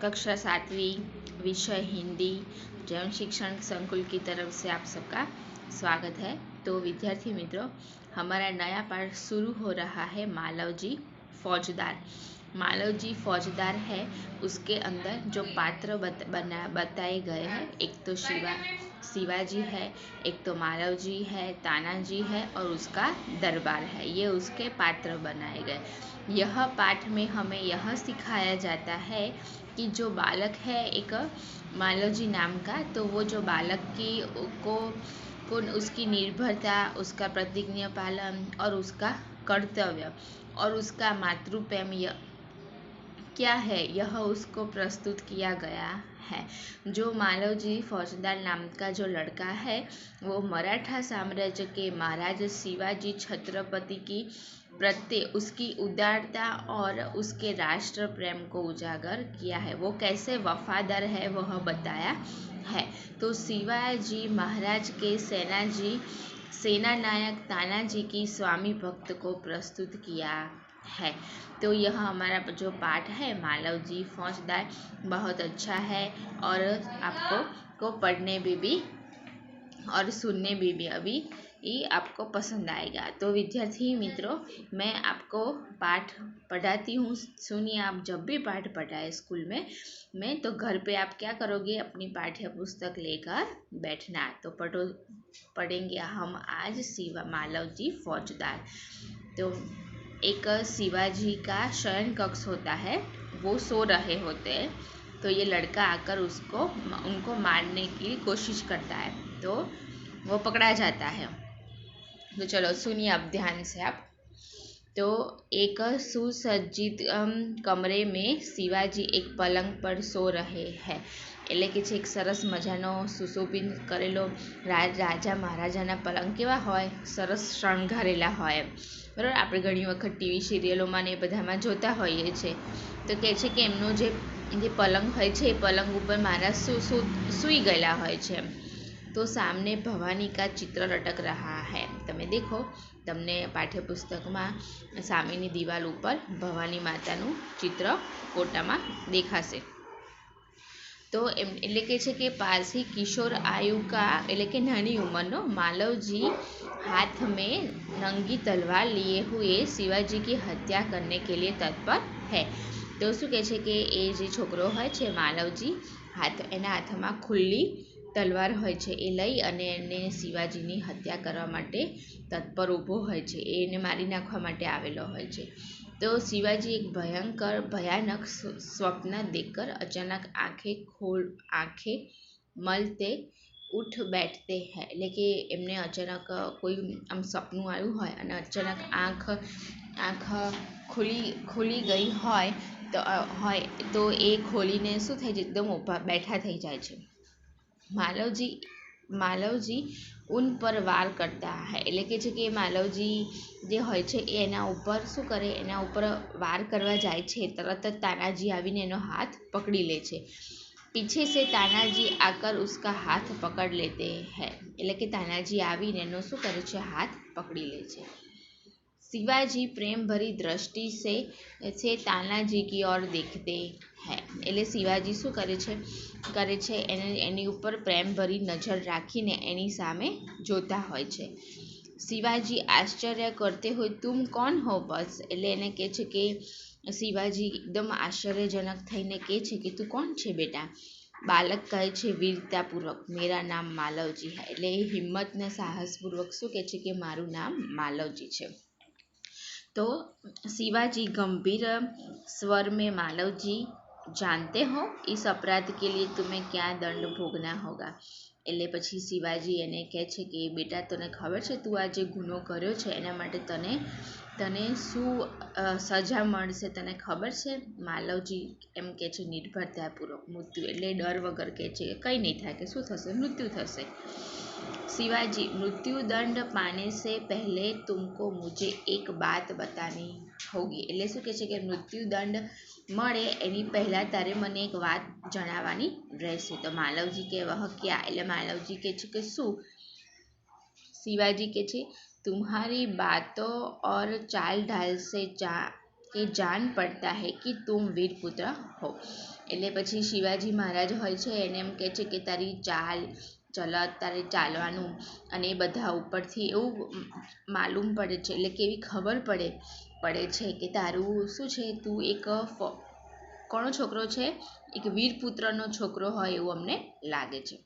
कक्षा 7वीं, विषय हिंदी, जन शिक्षण संकुल की तरफ से आप सबका स्वागत है। तो विद्यार्थी मित्रों, हमारा नया पाठ शुरू हो रहा है मालव जी फौजदार। मालव जी फौजदार है, उसके अंदर जो पात्र बताए गए हैं, एक तो शिवाजी है, एक तो मालव जी है, तानाजी है और उसका दरबार है। ये उसके पात्र बनाए गए। यह पाठ में हमें यह सिखाया जाता है कि जो बालक है एक मालव जी नाम का, तो वो जो बालक की को उसकी निर्भरता, उसका प्रतिज्ञा पालन और उसका कर्तव्य और उसका मातृ प्रेम क्या है, यह उसको प्रस्तुत किया गया है। जो मालव जी फौजदार नाम का जो लड़का है, वो मराठा साम्राज्य के महाराज शिवाजी छत्रपति की प्रत्यय उसकी उदारता और उसके राष्ट्र प्रेम को उजागर किया है। वो कैसे वफादार है वह बताया है। तो शिवाजी महाराज के सेना नायक तानाजी की स्वामी भक्त को प्रस्तुत किया है। तो यह हमारा जो पाठ है मालव जी फौजदार बहुत अच्छा है और आपको को पढ़ने में भी और सुनने में भी अभी आपको पसंद आएगा। तो विद्यार्थी मित्रों, मैं आपको पाठ पढ़ाती हूँ, सुनिए। आप जब भी पाठ पढ़ाए स्कूल में तो घर पे आप क्या करोगे, अपनी पाठ्य पुस्तक लेकर बैठना। तो पढ़ेंगे हम आज मालव जी फौजदार। तो एक शिवाजी का शयन कक्ष होता है, वो सो रहे होते हैं। तो ये लड़का आकर उनको मारने की कोशिश करता है, तो वो पकड़ा जाता है। तो चलो सुनिए अब ध्यान से आप। तो एक सुसज्जित कमरे में शिवाजी एक पलंग पर सो रहे हैं। એટલે કે છે એક સરસ મજાનો સુશોભિત કરેલો રાજા મહારાજાના પલંગ કેવા હોય, સરસ શણગારેલા હોય, બરાબર। આપણે ઘણી વખત ટીવી સિરિયલોમાં ને એ બધામાં જોતા હોઈએ છીએ। તો કહે છે કે એમનો જે પલંગ હોય છે, એ પલંગ ઉપર મહારાજ સૂઈ ગયેલા હોય છે। तो सामने भवानी का चित्र लटक रहा है। તમે દેખો, તમને પાઠ્યપુસ્તકમાં સામેની દિવાલ ઉપર ભવાની માતાનું ચિત્ર ફોટામાં દેખાશે। तो એટલે કે છે કે पारसी किशोर आयु का એટલે કે નાની ઉંમરનો मालवजी हाथ में नंगी तलवार लिए हुए शिवाजी की हत्या करने के लिए तत्पर है। तो શું કહે છે કે એ જે છોકરો હોય છે માલવજી, એના હાથમાં ખુલ્લી તલવાર હોય છે, એ લઈ અને એને શિવાજીની હત્યા કરવા માટે તત્પર ઊભો હોય છે, એને મારી નાખવા માટે આવેલો હોય છે। तो शिवाजी एक भयानक स्वप्न देखकर अचानक आंखें मलते उठ बैठते हैं। એટલે કે એમને અચાનક કોઈ આમ સપનું આવ્યું હોય અને અચાનક આંખ ખુલી ગઈ હોય તો એ ખોલીને શું થાય છે, એકદમ બેઠા થઈ જાય છે। मालवजी उन पर वार करता है। એટલે કે છે કે માલવજી જે હોય છે એ એના ઉપર શું કરે, એના ઉપર वार કરવા જાય છે, તરત જ તાનાજી આવીને એનો હાથ પકડી લે છે। पीछे से तानाजी आकर उसका हाथ पकड़ लेते हैं। એટલે કે તાનાજી આવીને એનો શું કરે છે, હાથ પકડી લે છે। शिवाजी प्रेम भरी दृष्टि से तानाजी की ओर देखते हैं। એટલે શિવાજી શું કરે છે એની ઉપર પ્રેમ ભરી નજર રાખીને એની સામે જોતા હોય છે। શિવાજી આશ્ચર્ય કરતે હોય तुम कौन हो बस। એટલે એને કહે છે કે શિવાજી એકદમ આશ્ચર્યજનક થઈને કહે છે કે તું કોણ છે બેટા। બાલક કહે છે વીરતાપૂર્વક मेरा नाम मालवजी है। એટલે એ હિંમતને સાહસપૂર્વક શું કહે છે કે મારું નામ માલવજી છે। तो शिवाजी गंभीर स्वर में मालवजी जानते हो इस अपराध के लिए तुम्हें क्या दंड भोगना होगा। એટલે પછી શિવાજી એને કહે છે કે બેટા તને ખબર છે તું આ જે ગુનો કર્યો છે એના માટે તને શું સજા મળશે, તને ખબર છે। માલવજી એમ કહે છે નિર્ભરતાપૂર્વક મૃત્યુ, એટલે ડર વગર કહે છે કે કંઈ નહીં થાય, કે શું થશે, મૃત્યુ થશે। शिवाजी मृत्यु दंड पाने से पहले तुमको मुझे एक बात बतानी होगी। એટલે શું કહે છે કે મૃત્યુ દંડ મળે એની પહેલાં તારે મને એક વાત જણાવવાની રહેશે। તો માલવજી કે વહ ક્યાં। એટલે માલવજી કહે છે કે શું। शिवाजी કહે છે तुम्हारी बातों और चाल ढाल से કે જાન પડતા હૈ કે તુમ વીર પુત્ર હો. એટલે પછી શિવાજી મહારાજ હોય છે એને એમ કહે છે કે તારી ચાલ ચલત, તારે ચાલવાનું અને એ બધા ઉપરથી એવું માલુમ પડે છે, એટલે કે એવી ખબર પડે છે કે તારું શું છે, તું એક કોનો છોકરો છે, એક વીરપુત્રનો છોકરો હોય એવું અમને લાગે છે.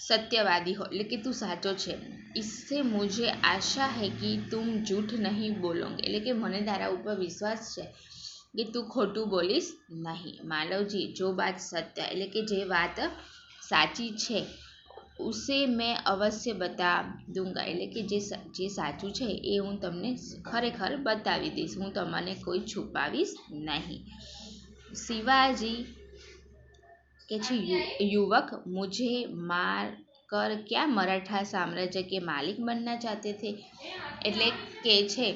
सत्यवादी हो, એટલે કે તું સાચો છે. इससे मुझे आशा है कि तुम झूठ नहीं बोलोगे, એટલે કે મને તારા ઉપર વિશ્વાસ છે કે તું ખોટું બોલીશ નહીં. માલવજી જો બાત સત્ય, એટલે કે જે વાત સાચી છે, ઉસે મેં અવશ્ય બતા દૂંગા, એટલે કે જે સાચું છે એ હું તમને ખરેખર બતાવી દઈશ, હું તમને કોઈ છુપાવીશ નહીં. શિવાજી કે છે युवक मुझे मार कर क्या मराठा साम्राज्य के मालिक बनना चाहते थे, એટલે કે છે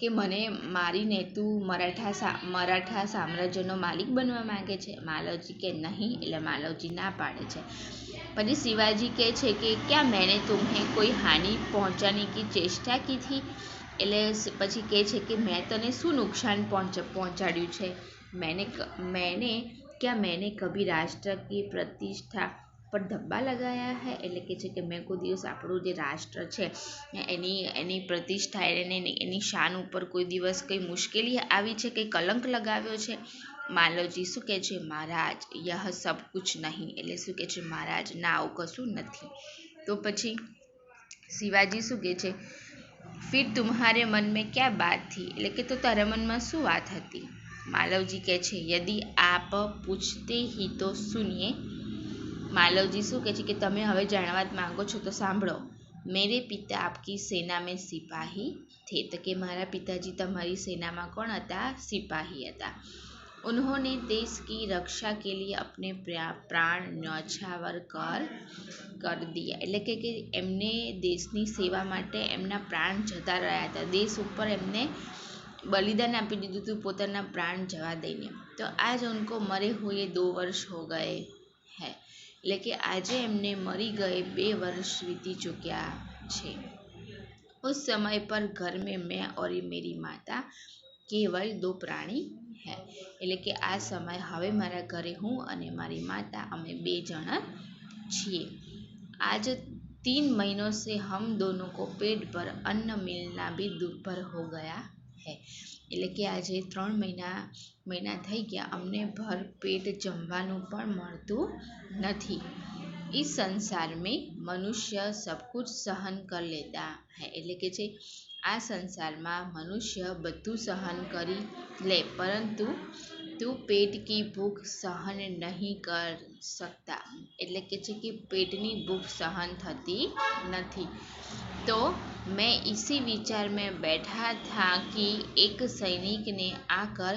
કે મને મારીને તું મરાઠા સામ્રાજ્યનો માલિક બનવા માંગે છે. માલવજી કે નહીં, એટલે માલવજી ના પાડે છે. પછી શિવાજી કહે છે કે क्या मैंने तुम्हें कोई हानि पहुंचाने की चेष्टा की थी, એટલે પછી કહે છે કે મેં તને શું નુકસાન પહોંચાડ્યું છે. मैंने कभी राष्ट्र की प्रतिष्ठा पर धब्बा लगाया है, એટલે કે છે કે મેં કોઈ દિવસ આપણું જે રાષ્ટ્ર છે એની પ્રતિષ્ઠા એની શાન ઉપર કોઈ દિવસ કંઈ મુશ્કેલી આવી છે, કંઈ કલંક લગાવ્યો છે. માલવજી શું કહે છે, મહારાજ યહ સબ કુછ નહીં, એટલે શું કહે છે, મહારાજ ના આવું કશું નથી. તો પછી શિવાજી શું કહે છે, फिर तुम्हारे मन में क्या बात थी, એટલે કે તો તારા મનમાં શું વાત હતી. માલવજી કહે છે यदि आप पूछते ही तो सुनिए, માલવજી શું કહે છે કે તમે હવે જાણવા જ માંગો છો તો સાંભળો. मेरे पिता आपकी सेना में सिपाही थे, તો કે મારા પિતાજી તમારી સેનામાં કોણ હતા, સિપાહી હતા. उन्होंने देश की रक्षा के लिए अपने प्राण न्यौछावर कर दिया, એટલે કે એમને દેશની સેવા માટે એમના પ્રાણ જતા રહ્યા હતા, દેશ ઉપર એમને બલિદાન આપી દીધું હતું પોતાના પ્રાણ જવા દઈને. તો આજ ઉनको મરે हुए 2 वर्ष हो गए हैं, એટલે કે આજે એમને મરી ગયે 2 વર્ષ વીતી ચૂક્યા છે. उस समय पर घर में मैं और मेरी माता केवल 2 प्राणी है, એટલે કે આ સમય હવે મારા ઘરે હું અને મારી માતા અમે 2 જણ છીએ. आज 3 महीनों से हम दोनों को पेट भर अन्न मिलना भी दुर्भर हो गया है, એટલે કે આજે 3 મહિના થઈ ગયા, અમને ભર પેટ જમવાનું પણ મળતું નથી. इस संसार में मनुष्य सब कुछ सहन कर लेता है, એટલે કે છે આ સંસારમાં મનુષ્ય બધું સહન કરી લે, પરંતુ તું પેટ કી ભૂખ સહન નહીં કર सकता, એટલે કે છે કે પેટની ભૂખ સહન થતી નથી. तो मैं इसी विचार में बैठा था कि एक सैनिक ने आकर,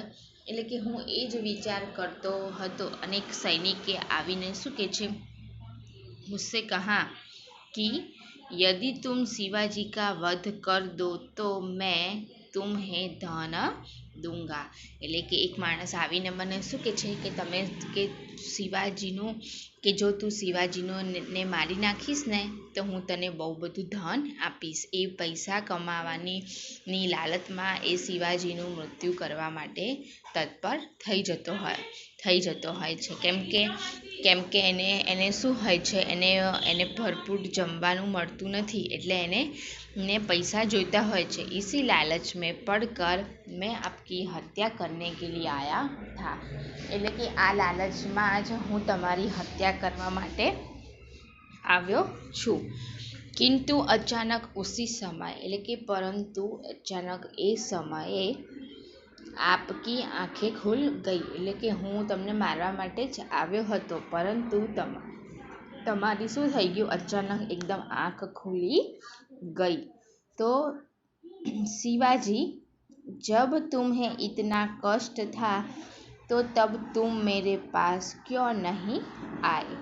એટલે કે હું એ જ વિચાર કરતો હતો અને એક સૈનિકે આવીને શું કહે છે, मुझसे कहा कि यदि तुम शिवाजी का वध कर दो तो मैं तुम्हें धन दूंगा, એટલે કે એક માણસ આવીને મને શું કહે છે કે તમે કે શિવાજીનું કે જો તું શિવાજીનો ને મારી નાખીશ ને તો હું તને બહુ બધું ધન આપીશ. એ પૈસા કમાવાની લાલચમાં એ શિવાજીનું મૃત્યુ કરવા માટે તત્પર થઈ જતો હોય છે, કેમ કે એને શું હોય છે, એને ભરપૂર જમવાનું મળતું નથી, એટલે એને પૈસા જોઈતા હોય છે. इसी लालच में पड़कर मैं आपकी हत्या करने के लिए आया था, એટલે કે આ લાલચમાં જ હું તમારી હત્યા કરવા માટે આવ્યો છું. किंतु अचानक उसी समय, એટલે કે પરંતુ અચાનક એ સમયે આપકી આંખેं ખુલ ગઈ, એટલે કે હું તમને મારવા માટે જ આવ્યો હતો, પરંતુ તમારી શું થઈ ગયું, અચાનક એકદમ આંખ ખુલી ગઈ. तो शिवाजी जब तुम्हें इतना कष्ट था तो तब तुम मेरे पास क्यों नहीं आए,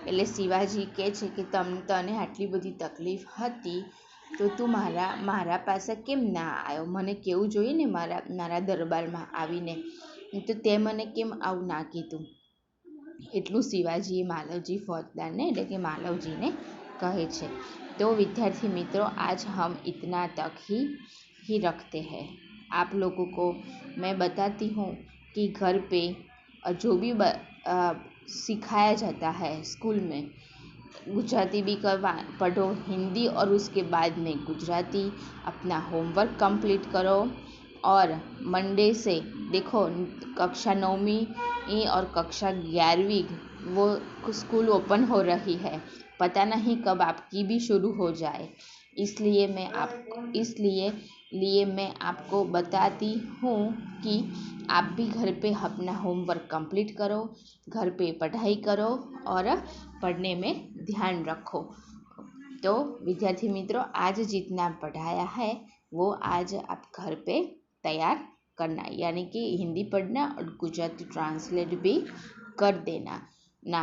એટલે શિવાજી કહે છે કે તને આટલી બધી તકલીફ હતી તો તું મારા પાસે કેમ ના આવ્યો, મને કેવું જોઈએ ને મારા દરબારમાં આવીને, તો તે મને કેમ આવું ના કીધું. એટલું શિવાજીએ માલવજી ફौजदारને એટલે કે માલવજીને કહે છે. तो विद्यार्थी मित्रों आज हम इतना तक ही रखते हैं. आप लोगों को मैं बताती हूँ कि घर पे जो भी सिखाया जाता है स्कूल में, गुजराती भी पढ़ो, हिंदी, और उसके बाद में गुजराती। अपना होमवर्क कंप्लीट करो। और मंडे से देखो, कक्षा 9वीं और कक्षा 11वीं वो स्कूल ओपन हो रही है, पता नहीं कब आपकी भी शुरू हो जाए। इसलिए मैं आपको बताती हूँ कि आप भी घर पे अपना होमवर्क कंप्लीट करो, घर पे पढ़ाई करो और पढ़ने में ध्यान रखो। तो विद्यार्थी मित्रों, आज जितना पढ़ाया है वो आज आप घर पे तैयार करना, यानी कि हिंदी पढ़ना और गुजराती ट्रांसलेट भी कर देना ना।